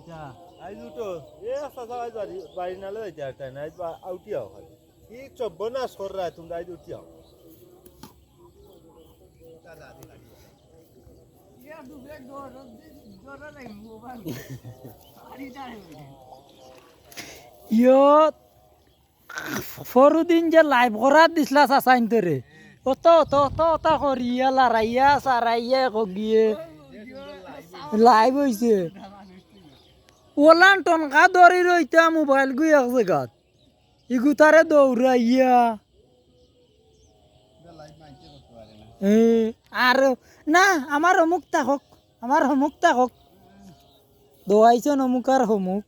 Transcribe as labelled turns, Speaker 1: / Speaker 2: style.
Speaker 1: আইজ উঠো এ চাচা আইজ বাড়ি নালে যাইতে আর তাই না আইজ আউটি আও খালি কি চব্ব না সররা তোমরা আইজ উঠি আও
Speaker 2: ইয়ো ফরুদিন যে লাইভ করার দিছিলা চাচাইন তোরে অত অত অত অত করিয়া লারাইয়া সারাইয়া গিয়ে লাইভ হইছে ওলান টনকা ধরি রইতা মোবাইল গুই এক জায়গাত ইগুতারে দৌড়াইয়া আর না আমার অমুক থাকক আমার অমুক থাকক দোয়াইছ অমুক আর অমুক